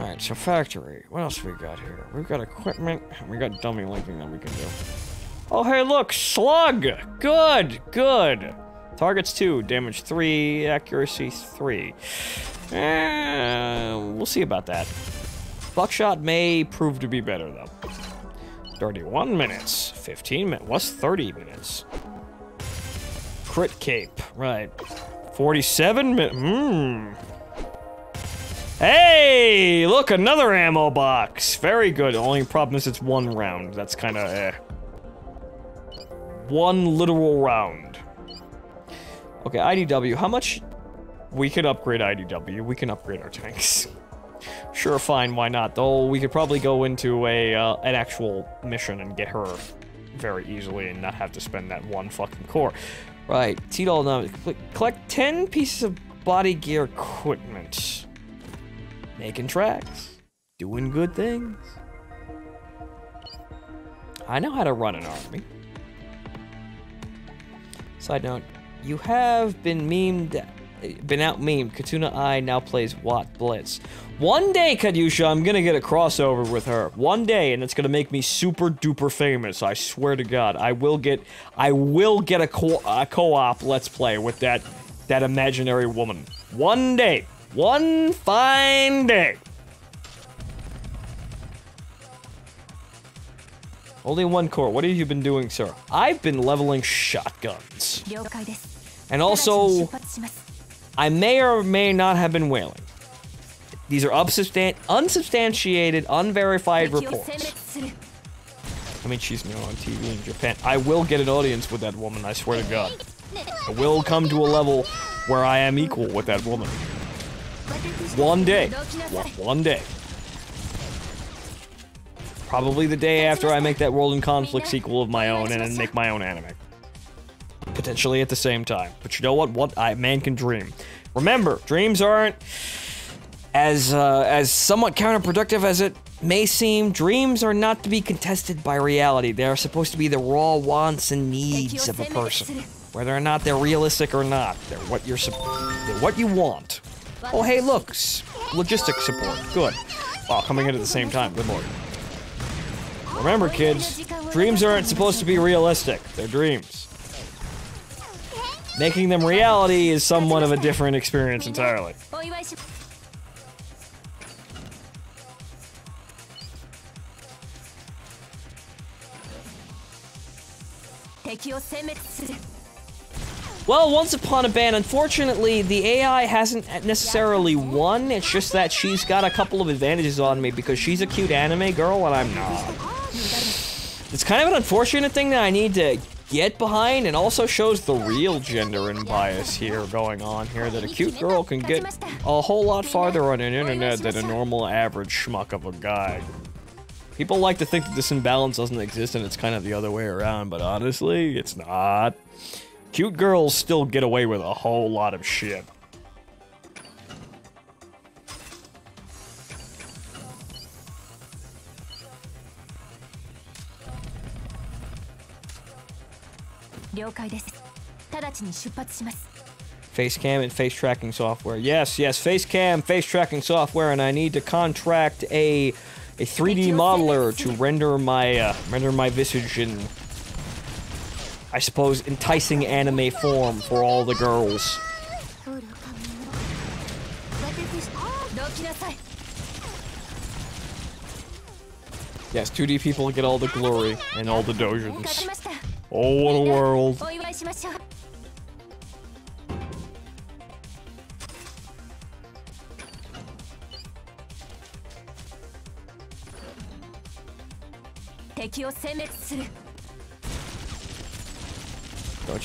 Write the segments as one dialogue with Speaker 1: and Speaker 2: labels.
Speaker 1: Alright, so factory. What else we got here? We've got equipment. We got dummy linking that we can do. Oh, hey, look! Slug! Good! Good! Targets 2, damage 3, accuracy 3. We'll see about that. Buckshot may prove to be better, though. 31 minutes. 15 minutes. What's 30 minutes? Crit cape. Right. 47 minutes. Hey! Look, another ammo box! Very good. The only problem is it's 1 round. That's kinda eh. 1 literal round. Okay, IDW. How much? We can upgrade IDW. We can upgrade our tanks. Sure, fine, why not? Though we could probably go into an actual mission and get her very easily and not have to spend that 1 fucking core. Right, T-Doll now. Collect 10 pieces of body gear equipment. Making tracks. Doing good things. I know how to run an army. Side note, you have been out-memed. Katuna Eye now plays Watt Blitz. One day, Kadyusha, I'm gonna get a crossover with her. One day, and it's gonna make me super duper famous. I swear to God, I will get a co-op Let's Play with that imaginary woman. One day, one fine day. Only 1 core. What have you been doing, sir? I've been leveling shotguns. And also, I may or may not have been whaling. These are unsubstantiated, unverified reports. I mean, she's now on TV in Japan. I will get an audience with that woman, I swear to God. I will come to a level where I am equal with that woman. One day. One day. Probably the day after I make that World in Conflict sequel of my own and then make my own anime. Potentially at the same time. But you know what? Man can dream. Remember, dreams aren't as somewhat counterproductive as it may seem. Dreams are not to be contested by reality. They are supposed to be the raw wants and needs of a person. Whether or not they're realistic or not. They're what you want. Oh, hey, look. Logistics support. Good. Wow, coming in at the same time. Good lord. Remember, kids, dreams aren't supposed to be realistic. They're dreams. Making them reality is somewhat of a different experience entirely. Well, once upon a ban, unfortunately, the AI hasn't necessarily won. It's just that she's got a couple of advantages on me because she's a cute anime girl and I'm not. It's kind of an unfortunate thing that I need to get behind, and also shows the real gender and bias here going on here, that a cute girl can get a whole lot farther on an internet than a normal average schmuck of a guy. People like to think that this imbalance doesn't exist and it's kind of the other way around, but honestly, it's not. Cute girls still get away with a whole lot of shit. Face cam and face tracking software. Yes, face cam, face tracking software, and I need to contract a 3D modeler to render my visage in, I suppose, enticing anime form for all the girls. Yes, 2D people get all the glory and all the dojins. Oh, what a world. Don't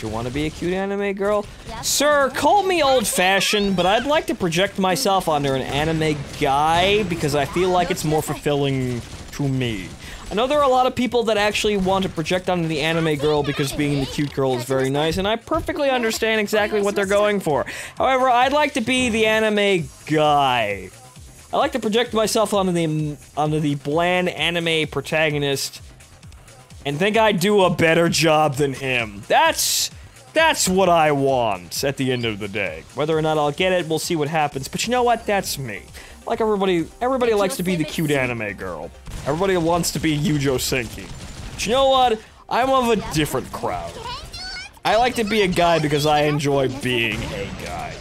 Speaker 1: you want to be a cute anime girl? Sir, call me old-fashioned, but I'd like to project myself onto an anime guy because I feel like it's more fulfilling to me. I know there are a lot of people that actually want to project onto the anime girl because being the cute girl is very nice, and I perfectly understand exactly what they're going for. However, I'd like to be the anime guy. I like to project myself onto the bland anime protagonist and think I do a better job than him. That's what I want at the end of the day. Whether or not I'll get it, we'll see what happens. But you know what? That's me. Like everybody likes to be the cute anime girl. Everybody wants to be Yujo Senki. But you know what? I'm of a different crowd. I like to be a guy because I enjoy being a guy.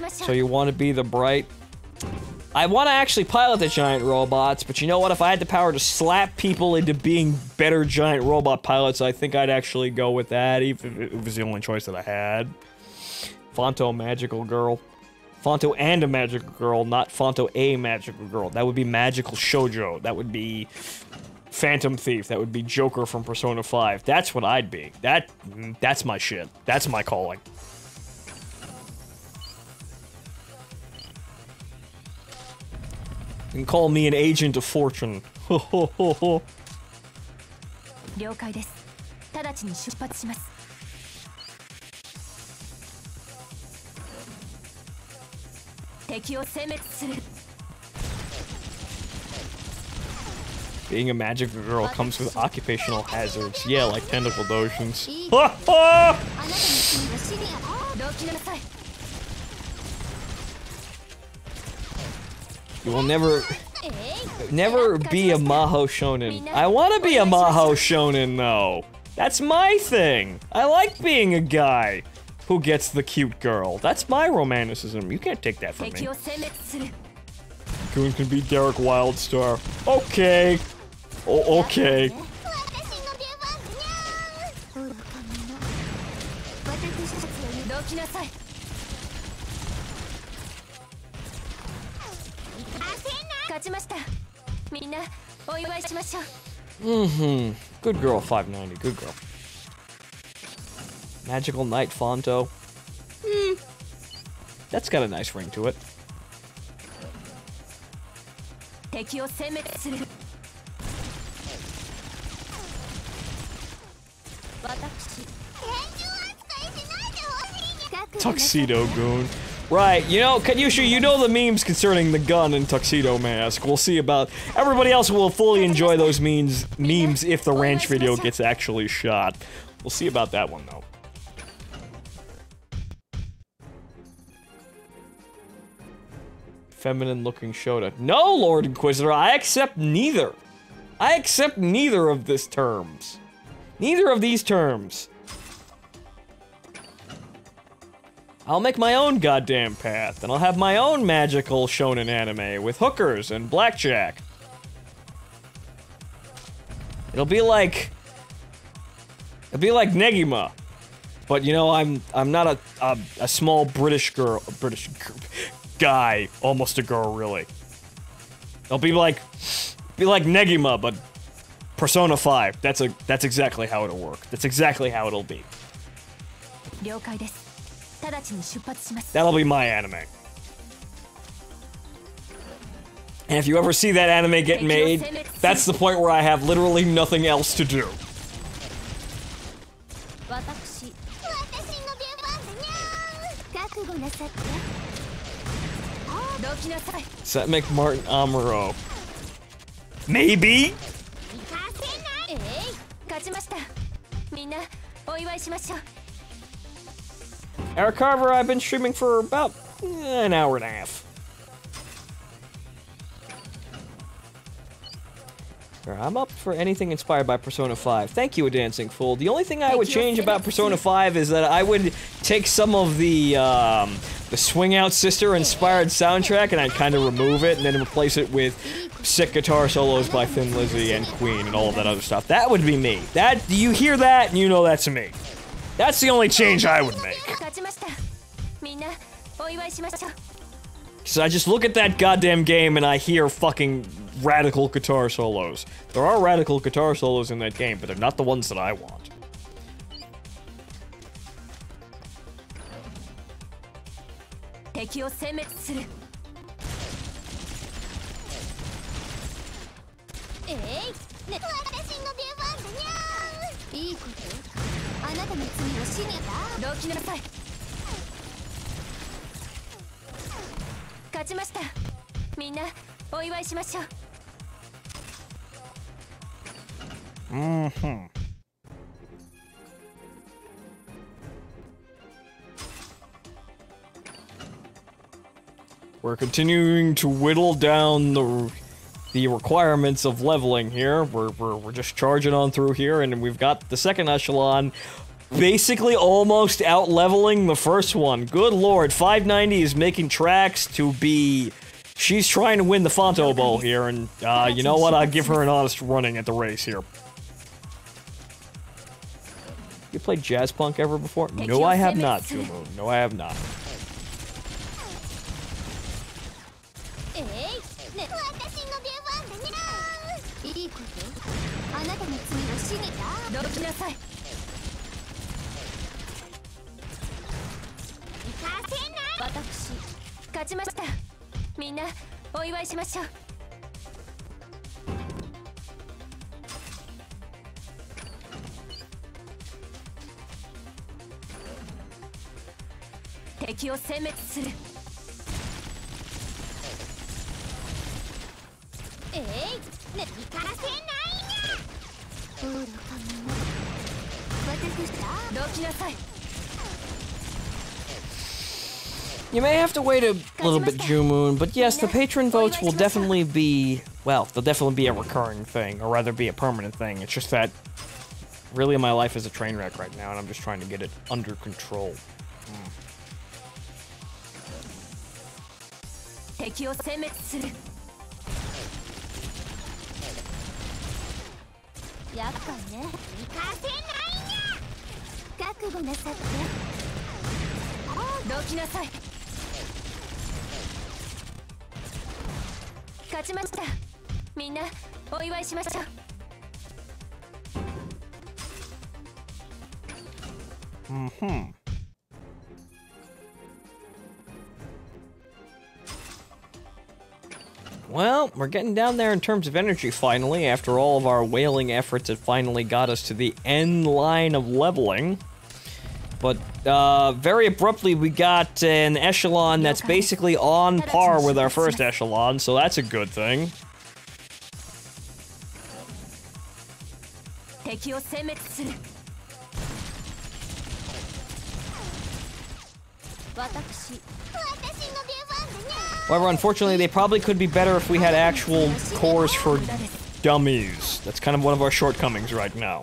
Speaker 1: So you want to be the bright? I want to actually pilot the giant robots, but you know what? If I had the power to slap people into being better giant robot pilots, I think I'd actually go with that, even if it was the only choice that I had. Fonto Magical Girl. Fonto and a Magical Girl, not Fonto a Magical Girl. That would be Magical Shoujo. That would be Phantom Thief. That would be Joker from Persona 5. That's what I'd be. That's my shit. That's my calling. You can call me an agent of fortune. Ho ho ho ho. Being a magical girl comes with occupational hazards. Yeah, like tentacle notions. You will never be a Maho Shonen. I want to be a Maho Shonen, though. That's my thing. I like being a guy who gets the cute girl. That's my romanticism. You can't take that from me. Goon can be Derek Wildstar. Okay. Oh, okay. Good girl, 590. Good girl. Magical Knight Fonto. That's got a nice ring to it. Tuxedo Goon. Right, you know, Kanyusha, you know the memes concerning the gun and tuxedo mask. We'll see about... Everybody else will fully enjoy those memes if the ranch video gets actually shot. We'll see about that one, though. Feminine-looking Shota. No, Lord Inquisitor, I accept neither. I accept neither of these terms. Neither of these terms. I'll make my own goddamn path, and I'll have my own magical shonen anime with hookers and blackjack. It'll be like Negima, but you know I'm not a small British guy, almost a girl really. It'll be like Negima, but Persona 5. That's exactly how it'll work. That's exactly how it'll be. That'll be my anime. And if you ever see that anime get made, that's the point where I have literally nothing else to do. Set McMartin Amuro. Maybe? Eric Carver, I've been streaming for about an hour and a half. I'm up for anything inspired by Persona 5. Thank you, A Dancing Fool. The only thing I would change about Persona 5 is that I would take some of the Swing Out Sister inspired soundtrack and I'd kind of remove it and then replace it with sick guitar solos by Thin Lizzy and Queen and all of that other stuff. That would be me. Do you hear that? And you know that's me. That's the only change I would make. So I just look at that goddamn game and I hear fucking radical guitar solos. There are radical guitar solos in that game, but they're not the ones that I want. We're continuing to whittle down the requirements of leveling here. We're just charging on through here, and we've got the second echelon basically almost out-leveling the first one. Good lord, 590 is making tracks to be... She's trying to win the Fonto Bowl here, and you know what? I'll give her an honest running at the race here. You played Jazz Punk ever before? No, I have not, Jumu. No, I have not. You may have to wait a little bit, Jumoon, but yes, the patron votes will definitely be, well, they'll definitely be a recurring thing, or rather be a permanent thing. It's just that, really, my life is a train wreck right now, and I'm just trying to get it under control. Well, we're getting down there in terms of energy finally, after all of our whaling efforts it finally got us to the end line of leveling. But, very abruptly we got an echelon that's basically on par with our first echelon, so that's a good thing. However, unfortunately, they probably could be better if we had actual cores for dummies. That's kind of one of our shortcomings right now.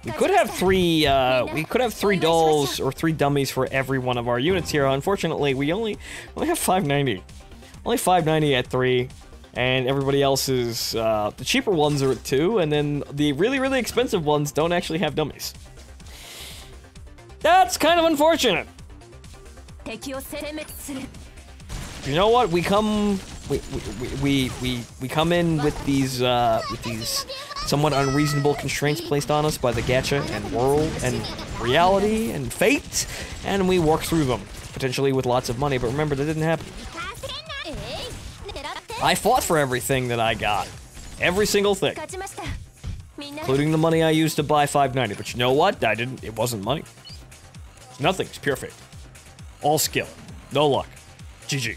Speaker 1: We could have three dolls or 3 dummies for every one of our units here. Unfortunately, we only have 590. Only 590 at 3, and everybody else is, the cheaper ones are at 2, and then the really, really expensive ones don't actually have dummies. That's kind of unfortunate. You know what? We come in with these somewhat unreasonable constraints placed on us by the gatcha and world and reality and fate, and we work through them, potentially with lots of money, but remember, that didn't happen. I fought for everything that I got. Every single thing. Including the money I used to buy 590, but you know what? It wasn't money. It's nothing, it's pure fate. All skill. No luck. GG.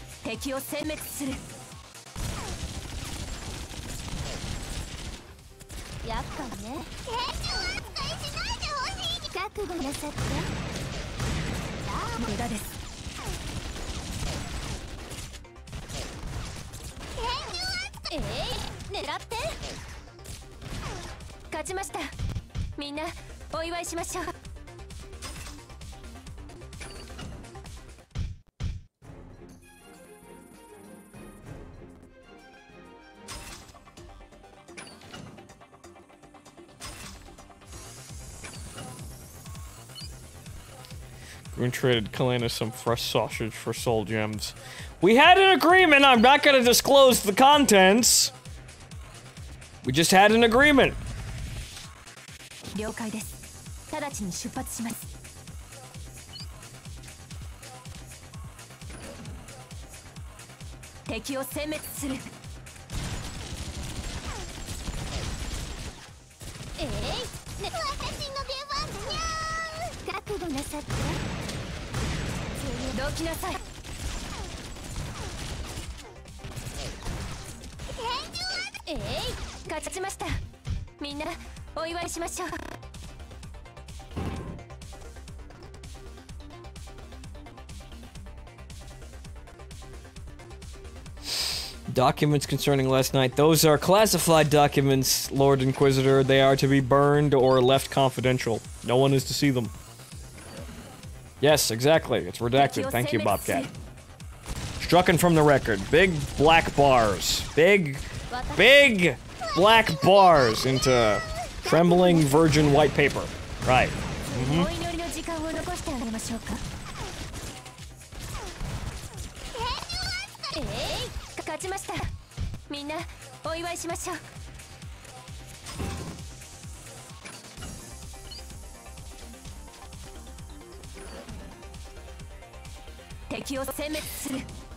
Speaker 1: We traded Kalena some fresh sausage for soul gems. We had an agreement! I'm not gonna disclose the contents! We just had an agreement! Documents concerning last night. Those are classified documents, Lord Inquisitor. They are to be burned or left confidential. No one is to see them. Yes, exactly. It's redacted. Thank you, Bobcat. Strucken from the record. Big black bars. Big black bars into trembling virgin white paper. Right.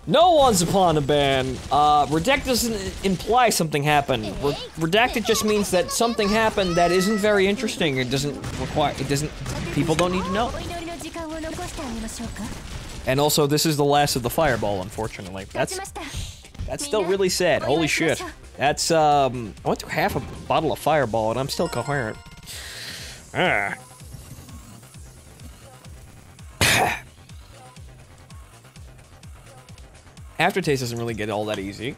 Speaker 1: No Once Upon a Ban. Redact doesn't imply something happened. Redacted just means that something happened that isn't very interesting. It doesn't require. It doesn't. People don't need to know. And also, this is the last of the fireball, unfortunately. That's still really sad. Holy shit. That's I went through half a bottle of fireball and I'm still coherent. Aftertaste doesn't really get all that easy.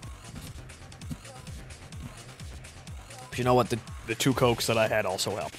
Speaker 1: But you know what? The 2 Cokes that I had also helped.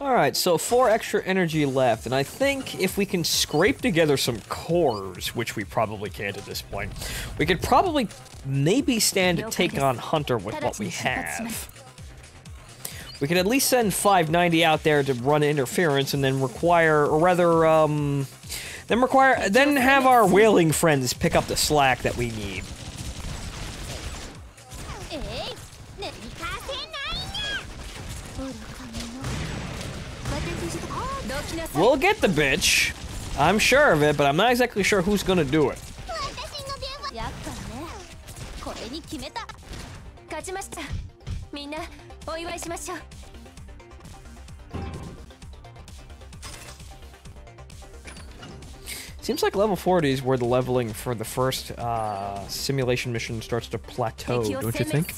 Speaker 1: Alright, so 4 extra energy left, and I think if we can scrape together some cores, which we probably can't at this point, we could probably maybe stand to take on Hunter with what we have. We could at least send 590 out there to run interference and then then have our whaling friends pick up the slack that we need. We'll get the bitch. I'm sure of it, but I'm not exactly sure who's gonna do it. Seems like level 40 is where the leveling for the first simulation mission starts to plateau, don't you think?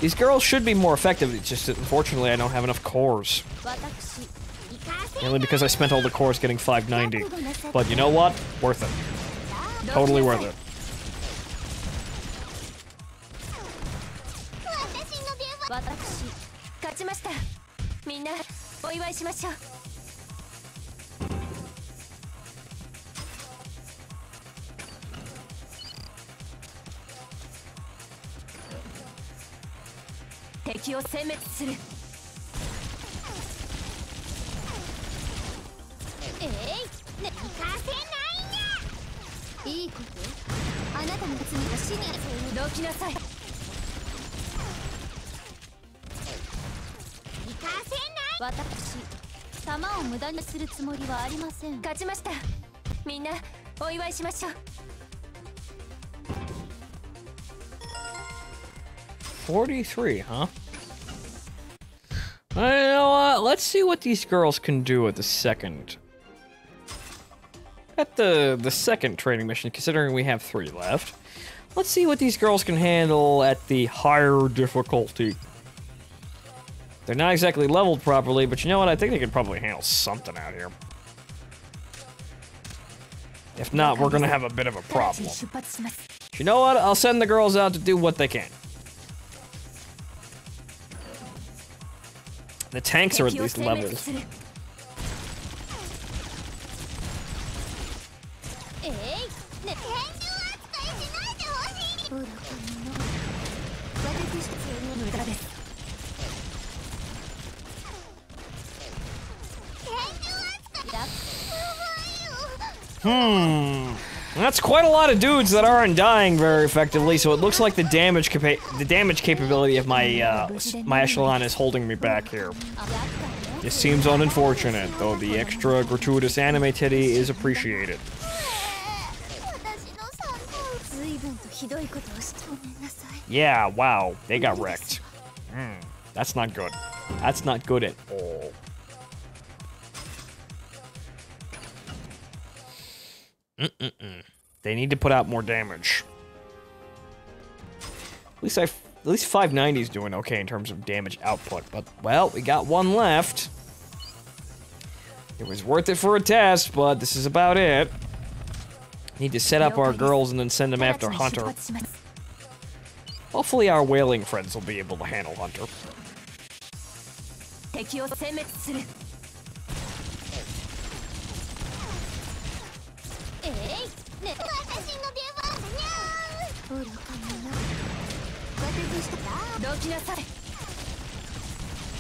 Speaker 1: These girls should be more effective, it's just that unfortunately I don't have enough cores. Mainly because I spent all the cores getting 590. But you know what? Worth it. Totally worth it. $43, huh? You know what? Let's see what these girls can do at the second. At the second training mission, considering we have 3 left. Let's see what these girls can handle at the higher difficulty. They're not exactly leveled properly, but you know what? I think they can probably handle something out here. If not, we're gonna have a bit of a problem. You know what? I'll send the girls out to do what they can. The tanks are at least leveled. That's quite a lot of dudes that aren't dying very effectively, so it looks like the damage capability of my my echelon is holding me back here. This seems unfortunate, though the extra gratuitous anime titty is appreciated. Yeah, wow, they got wrecked. That's not good. That's not good at all. They need to put out more damage. At least 590 is doing okay in terms of damage output. But, well, we got one left. It was worth it for a test, but this is about it. Need to set up our girls and then send them after Hunter. Hopefully our whaling friends will be able to handle Hunter.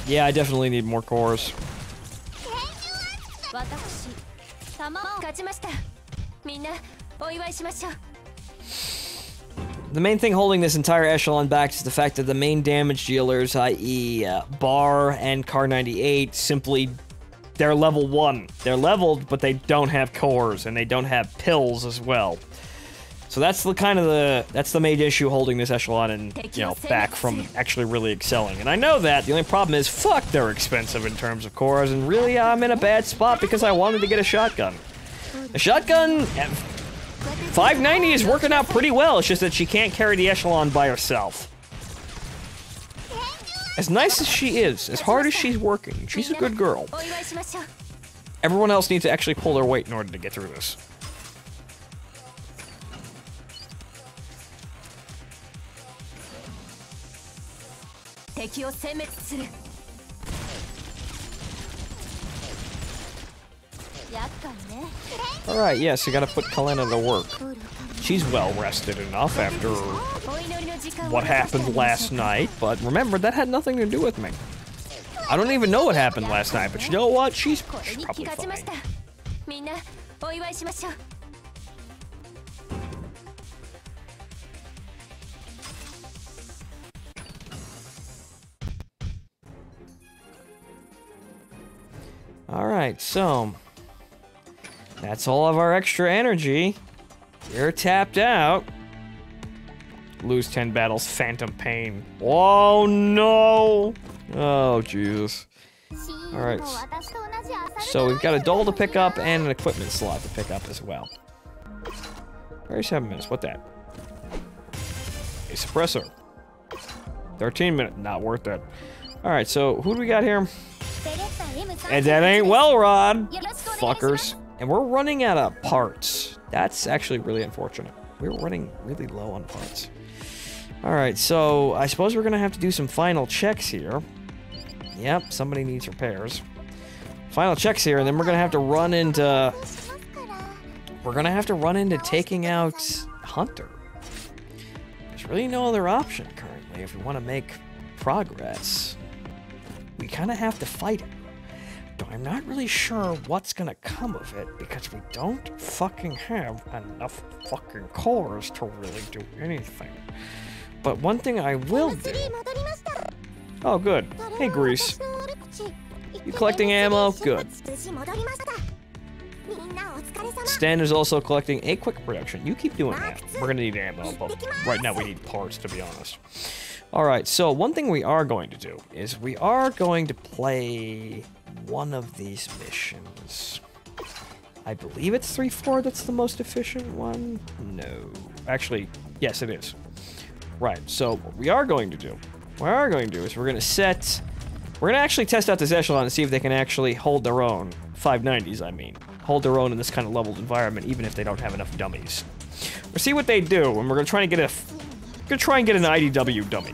Speaker 1: Yeah, I definitely need more cores. The main thing holding this entire echelon back is the fact that the main damage dealers, i.e. Bar and Car 98, simply, they're level 1. They're leveled, but they don't have cores, and they don't have pills as well. So that's the main issue holding this echelon and, you know, back from actually really excelling. And I know that. The only problem is, fuck, they're expensive in terms of cores, and really, I'm in a bad spot because I wanted to get a shotgun. A shotgun, 590 is working out pretty well. It's just that she can't carry the echelon by herself. As nice as she is, as hard as she's working, she's a good girl. Everyone else needs to actually pull their weight in order to get through this. Alright, yes, you gotta put Kalena to work. She's well rested enough after what happened last night, but remember, that had nothing to do with me. I don't even know what happened last night, but you know what? She's probably fine. Alright, so that's all of our extra energy. You're tapped out. Lose 10 battles, Phantom Pain. Oh no! Oh jeez. Alright. So we've got a doll to pick up and an equipment slot to pick up as well. 37 minutes, what that? A suppressor. 13 minutes, not worth it. Alright, so who do we got here? And that ain't Wellrod, fuckers. And we're running out of parts. That's actually really unfortunate. We're running really low on parts. Alright, so I suppose we're gonna have to do some final checks here. Yep, somebody needs repairs. Final checks here, and then we're gonna have to run into... We're gonna have to run into taking out Hunter. There's really no other option currently if we want to make progress. We kind of have to fight him. But I'm not really sure what's gonna come of it because we don't fucking have enough fucking cores to really do anything. But one thing I will do... Oh, good. Hey, Grease. You collecting ammo? Good. Stan is also collecting a quick production. You keep doing that. We're gonna need ammo, but right now we need parts, to be honest. Alright, so one thing we are going to do is we are going to play one of these missions. I believe it's 3-4 that's the most efficient one? No. Actually, yes it is. Right, so what we are going to do, is we're going to actually test out this echelon and see if they can actually hold their own. 590s, I mean. Hold their own in this kind of leveled environment, even if they don't have enough dummies. We'll see what they do, and we're going to try and get an IDW dummy.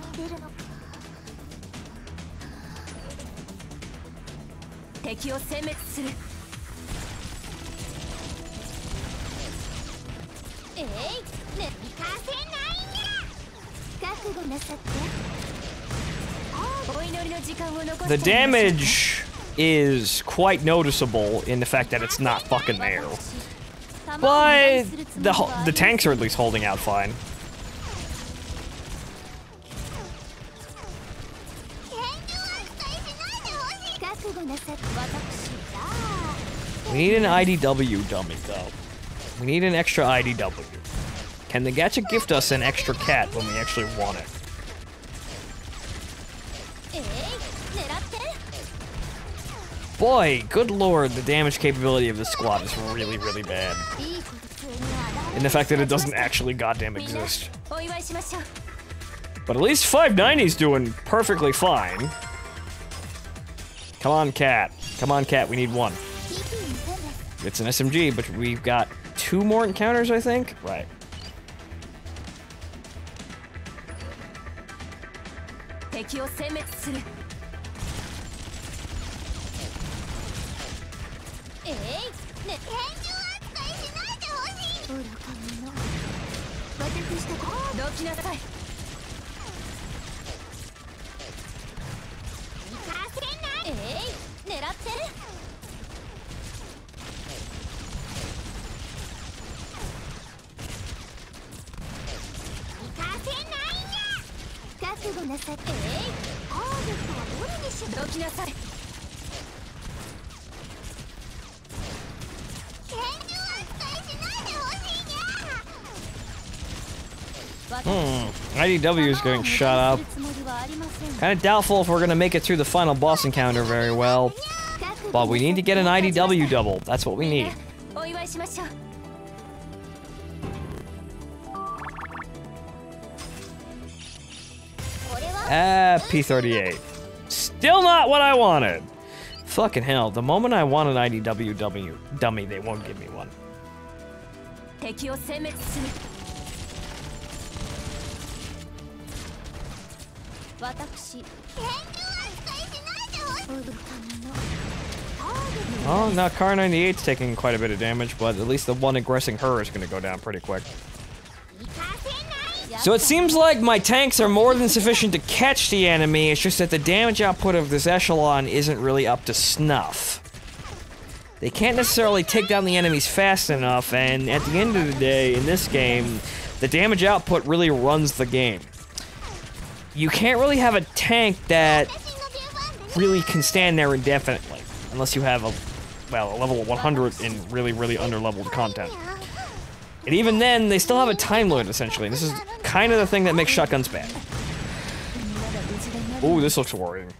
Speaker 1: The damage is quite noticeable in the fact that it's not fucking there. But the tanks are at least holding out fine. We need an IDW dummy, though. We need an extra IDW. Can the gacha gift us an extra cat when we actually want it? Boy, good lord, the damage capability of this squad is really, really bad. in the fact that it doesn't actually goddamn exist. But at least 590's doing perfectly fine. Come on, cat. Come on, cat, we need one. It's an SMG, but we've got 2 more encounters, I think? Right. IDW is getting shot up. Kind of doubtful if we're gonna make it through the final boss encounter very well. But we need to get an IDW double. That's what we need. P38. Still not what I wanted. Fucking hell, the moment I want an IDW dummy, they won't give me one. Oh, now Car 98's taking quite a bit of damage, but at least the one aggressing her is gonna go down pretty quick. So it seems like my tanks are more than sufficient to catch the enemy, it's just that the damage output of this echelon isn't really up to snuff. They can't necessarily take down the enemies fast enough, and at the end of the day, in this game, the damage output really runs the game. You can't really have a tank that really can stand there indefinitely, unless you have a level 100 in really, really under-leveled content. And even then, they still have a time limit, essentially. This is kind of the thing that makes shotguns bad. Ooh, this looks worrying.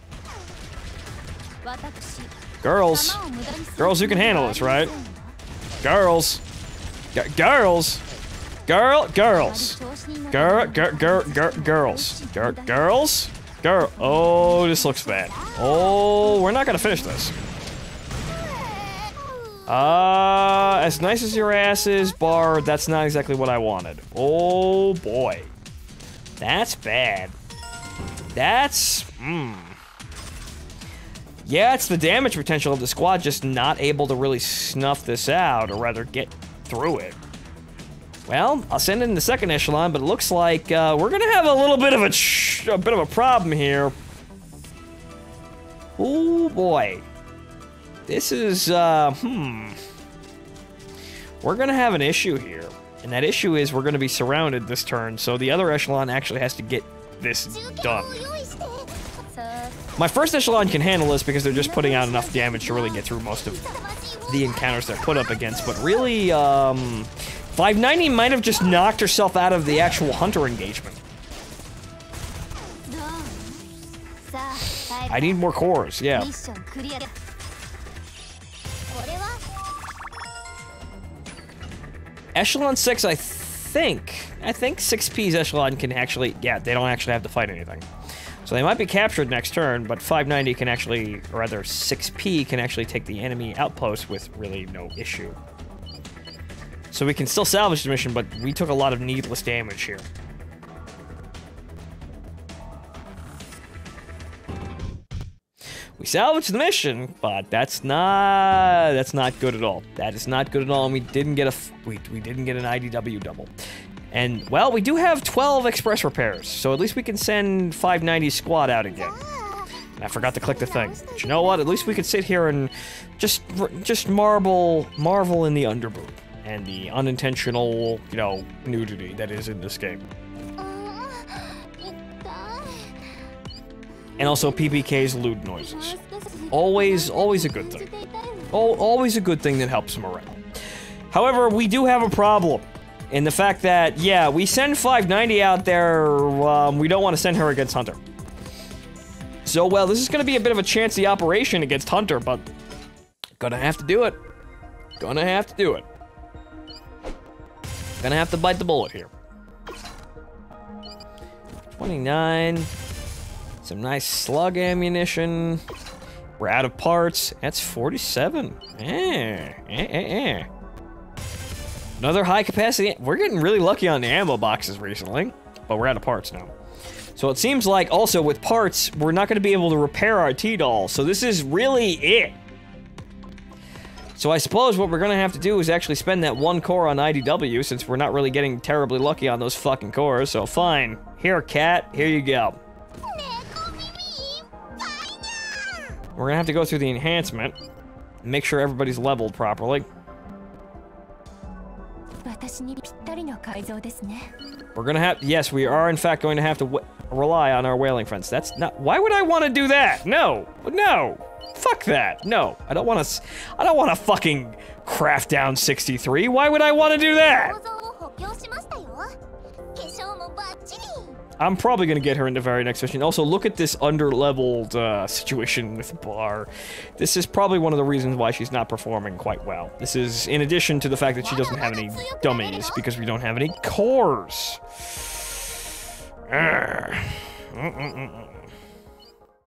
Speaker 1: Girls. Girls, you can handle this, right? Girls. Girls. Girls. Girls. Oh, this looks bad. Oh, we're not gonna finish this. As nice as your ass is, Bard, that's not exactly what I wanted. Oh, boy. That's bad. That's, Yeah, it's the damage potential of the squad just not able to really snuff this out, or rather get through it. Well, I'll send it in the second echelon, but it looks like, we're gonna have a little bit of a problem here. Oh, boy. This is, we're gonna have an issue here. And that issue is we're gonna be surrounded this turn, so the other echelon actually has to get this done. My first echelon can handle this because they're just putting out enough damage to really get through most of the encounters they're put up against, but really, 590 might have just knocked herself out of the actual hunter engagement. I need more cores, yeah. Echelon 6, I think 6P's Echelon can actually, yeah, they don't actually have to fight anything. So they might be captured next turn, but 590 can actually, or rather 6P can actually take the enemy outpost with really no issue. So we can still salvage the mission, but we took a lot of needless damage here. We salvaged the mission, but that's not good at all. That is not good at all, and we didn't get an IDW double. And, well, we do have 12 express repairs, so at least we can send 590's squad out again. And I forgot to click the thing. But you know what? At least we could sit here and just marvel in the underboob and the unintentional, you know, nudity that is in this game. And also PPK's lewd noises. Always a good thing. Always a good thing that helps morale. However, we do have a problem. In the fact that, yeah, we send 590 out there, we don't want to send her against Hunter. So, well, this is going to be a bit of a chancy operation against Hunter, but gonna have to do it. Gonna have to do it. Gonna have to bite the bullet here. 29. Some nice slug ammunition. We're out of parts. That's 47. Another high capacity. We're getting really lucky on the ammo boxes recently, but we're out of parts now. So it seems like also with parts, we're not going to be able to repair our T-Doll. So this is really it. So I suppose what we're going to have to do is actually spend that 1 core on IDW, since we're not really getting terribly lucky on those fucking cores. So fine. Here, cat. Here you go. We're gonna have to go through the enhancement and make sure everybody's leveled properly. We're gonna have, yes, we are in fact going to have to rely on our whaling friends. That's not, why would I want to do that? No, no, fuck that. No, I don't want to fucking craft down 63. Why would I want to do that? I'm probably going to get her in the very next mission. Also, look at this under-leveled situation with Bar. This is probably one of the reasons why she's not performing quite well. This is in addition to the fact that she doesn't have any dummies, because we don't have any cores.